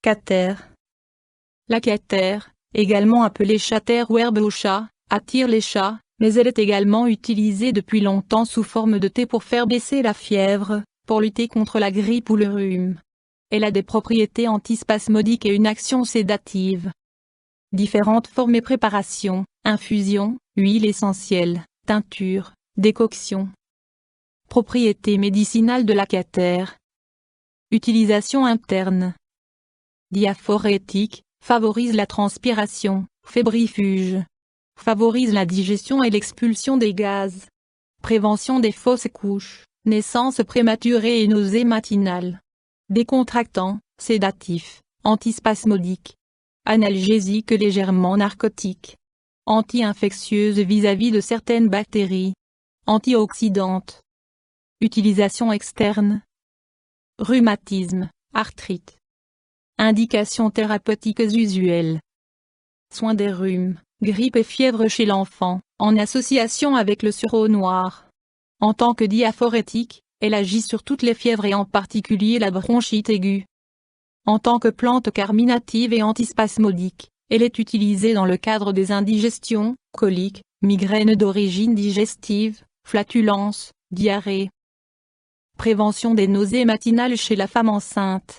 Cater. La cater, également appelée chater ou herbe au chat, attire les chats, mais elle est également utilisée depuis longtemps sous forme de thé pour faire baisser la fièvre, pour lutter contre la grippe ou le rhume. Elle a des propriétés antispasmodiques et une action sédative. Différentes formes et préparations: infusion, huile essentielle, teinture, décoction. Propriétés médicinales de la cater. Utilisation interne. Diaphorétique, favorise la transpiration, fébrifuge. Favorise la digestion et l'expulsion des gaz. Prévention des fausses couches, naissance prématurée et nausées matinales. Décontractant, sédatif, antispasmodique. Analgésique légèrement narcotique. Anti-infectieuse vis-à-vis de certaines bactéries. Antioxydante. Utilisation externe. Rhumatisme, arthrite. Indications thérapeutiques usuelles. Soins des rhumes, grippe et fièvre chez l'enfant, en association avec le sureau noir. En tant que diaphorétique, elle agit sur toutes les fièvres et en particulier la bronchite aiguë. En tant que plante carminative et antispasmodique, elle est utilisée dans le cadre des indigestions, coliques, migraines d'origine digestive, flatulences, diarrhée. Prévention des nausées matinales chez la femme enceinte.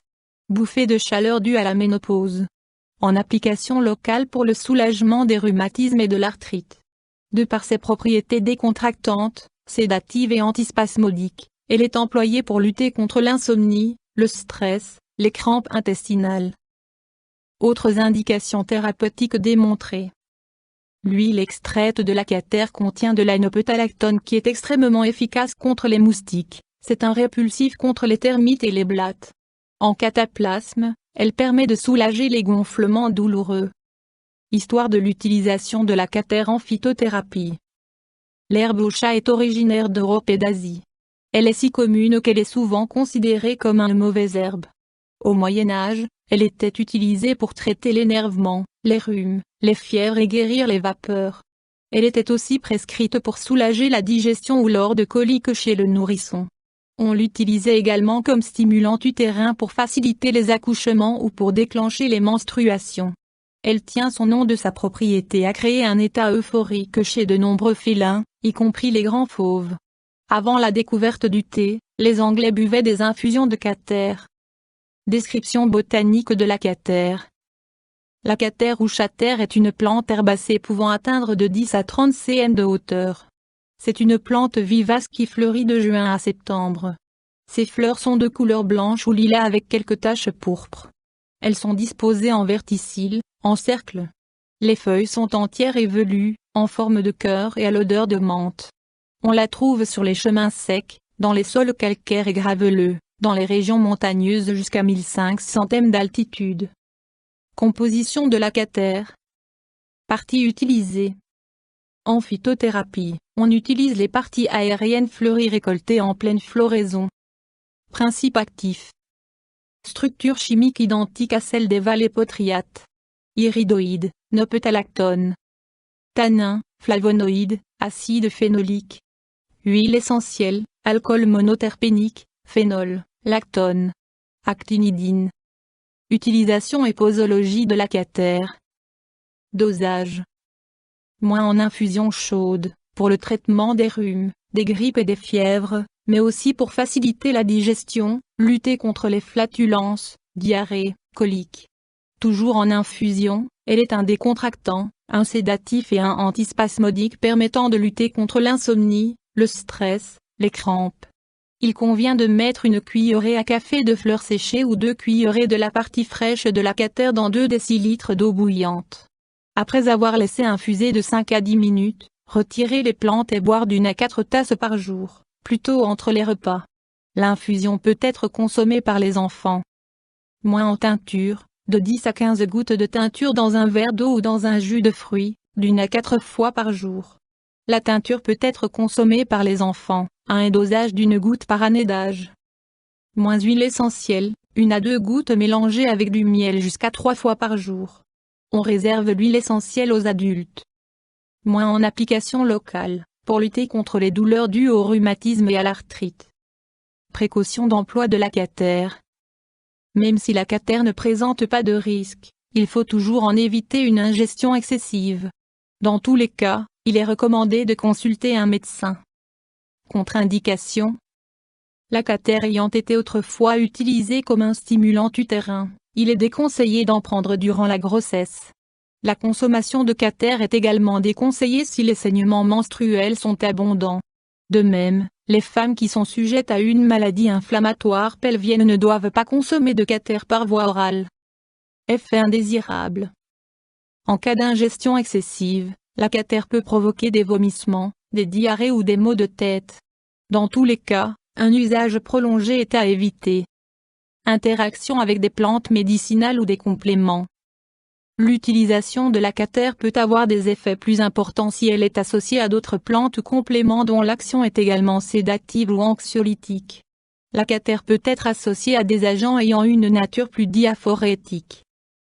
Bouffée de chaleur due à la ménopause. En application locale pour le soulagement des rhumatismes et de l'arthrite. De par ses propriétés décontractantes, sédatives et antispasmodiques, elle est employée pour lutter contre l'insomnie, le stress, les crampes intestinales. Autres indications thérapeutiques démontrées. L'huile extraite de la cater contient de l'anopetalactone qui est extrêmement efficace contre les moustiques, c'est un répulsif contre les termites et les blattes. En cataplasme, elle permet de soulager les gonflements douloureux. Histoire de l'utilisation de la cater en phytothérapie. L'herbe au chat est originaire d'Europe et d'Asie. Elle est si commune qu'elle est souvent considérée comme une mauvaise herbe. Au Moyen Âge, elle était utilisée pour traiter l'énervement, les rhumes, les fièvres et guérir les vapeurs. Elle était aussi prescrite pour soulager la digestion ou lors de coliques chez le nourrisson. On l'utilisait également comme stimulant utérin pour faciliter les accouchements ou pour déclencher les menstruations. Elle tient son nom de sa propriété à créer un état euphorique chez de nombreux félins, y compris les grands fauves. Avant la découverte du thé, les Anglais buvaient des infusions de cater. Description botanique de la cater. La cater ou chater est une plante herbacée pouvant atteindre de 10 à 30 cm de hauteur. C'est une plante vivace qui fleurit de juin à septembre. Ses fleurs sont de couleur blanche ou lilas avec quelques taches pourpres. Elles sont disposées en verticille, en cercle. Les feuilles sont entières et velues, en forme de cœur et à l'odeur de menthe. On la trouve sur les chemins secs, dans les sols calcaires et graveleux, dans les régions montagneuses jusqu'à 1500 m d'altitude. Composition de la cater. Parties utilisées. En phytothérapie, on utilise les parties aériennes fleuries récoltées en pleine floraison. Principe actif. Structure chimique identique à celle des vallépotriates. Iridoïdes, nopetalactone. Tannin, flavonoïdes, acide phénolique. Huile essentielle, alcool monoterpénique, phénol, lactone. Actinidine. Utilisation et posologie de la cater. Dosage. Moins en infusion chaude, pour le traitement des rhumes, des grippes et des fièvres, mais aussi pour faciliter la digestion, lutter contre les flatulences, diarrhée, coliques. Toujours en infusion, elle est un décontractant, un sédatif et un antispasmodique permettant de lutter contre l'insomnie, le stress, les crampes. Il convient de mettre une cuillerée à café de fleurs séchées ou 2 cuillerées de la partie fraîche de la cater dans 2 décilitres d'eau bouillante. Après avoir laissé infuser de 5 à 10 minutes, retirez les plantes et boire d'1 à 4 tasses par jour, plutôt entre les repas. L'infusion peut être consommée par les enfants. Moins en teinture, de 10 à 15 gouttes de teinture dans un verre d'eau ou dans un jus de fruits, d'1 à 4 fois par jour. La teinture peut être consommée par les enfants, à un dosage d'1 goutte par année d'âge. Moins huile essentielle, 1 à 2 gouttes mélangées avec du miel jusqu'à 3 fois par jour. On réserve l'huile essentielle aux adultes. Moins en application locale, pour lutter contre les douleurs dues au rhumatisme et à l'arthrite. Précaution d'emploi de la cater. Même si la cater ne présente pas de risque, il faut toujours en éviter une ingestion excessive. Dans tous les cas, il est recommandé de consulter un médecin. Contre-indication. La cater ayant été autrefois utilisée comme un stimulant utérin, il est déconseillé d'en prendre durant la grossesse. La consommation de cater est également déconseillée si les saignements menstruels sont abondants. De même, les femmes qui sont sujettes à une maladie inflammatoire pelvienne ne doivent pas consommer de cater par voie orale. Effet indésirable. En cas d'ingestion excessive, la cater peut provoquer des vomissements, des diarrhées ou des maux de tête. Dans tous les cas, un usage prolongé est à éviter. Interaction avec des plantes médicinales ou des compléments. L'utilisation de la cater peut avoir des effets plus importants si elle est associée à d'autres plantes ou compléments dont l'action est également sédative ou anxiolytique. La cater peut être associée à des agents ayant une nature plus diaphorétique.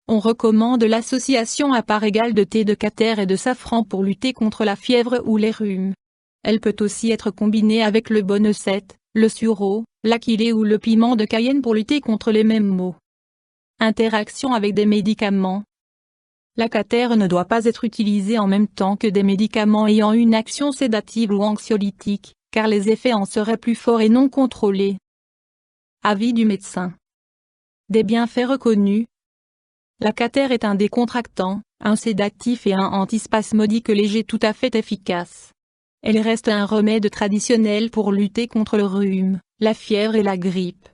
On recommande l'association à part égale de thé de cater et de safran pour lutter contre la fièvre ou les rhumes. Elle peut aussi être combinée avec le boneset, le sureau, l'aquilée ou le piment de Cayenne pour lutter contre les mêmes maux. Interaction avec des médicaments. La cater ne doit pas être utilisée en même temps que des médicaments ayant une action sédative ou anxiolytique, car les effets en seraient plus forts et non contrôlés. Avis du médecin. Des bienfaits reconnus. La cater est un décontractant, un sédatif et un antispasmodique léger tout à fait efficace. Elle reste un remède traditionnel pour lutter contre le rhume, la fièvre et la grippe.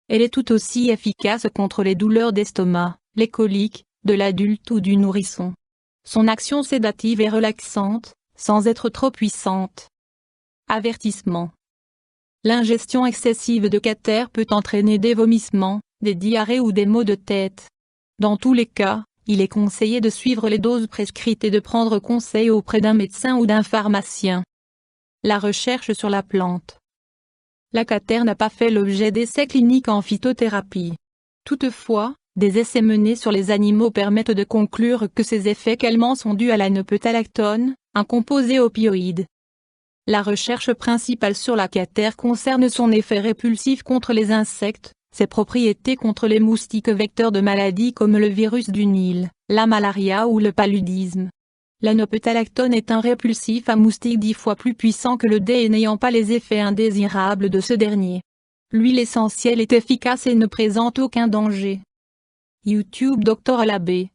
Elle est tout aussi efficace contre les douleurs d'estomac, les coliques, de l'adulte ou du nourrisson. Son action sédative est relaxante, sans être trop puissante. Avertissement. L'ingestion excessive de cater peut entraîner des vomissements, des diarrhées ou des maux de tête. Dans tous les cas, il est conseillé de suivre les doses prescrites et de prendre conseil auprès d'un médecin ou d'un pharmacien. La recherche sur la plante. La cater n'a pas fait l'objet d'essais cliniques en phytothérapie. Toutefois, des essais menés sur les animaux permettent de conclure que ces effets calmants sont dus à la neupetalactone, un composé opioïde. La recherche principale sur la cater concerne son effet répulsif contre les insectes, ses propriétés contre les moustiques vecteurs de maladies comme le virus du Nil, la malaria ou le paludisme. La neupetalactone est un répulsif à moustiques 10 fois plus puissant que le D et n'ayant pas les effets indésirables de ce dernier. L'huile essentielle est efficace et ne présente aucun danger. YouTube Dr Alabé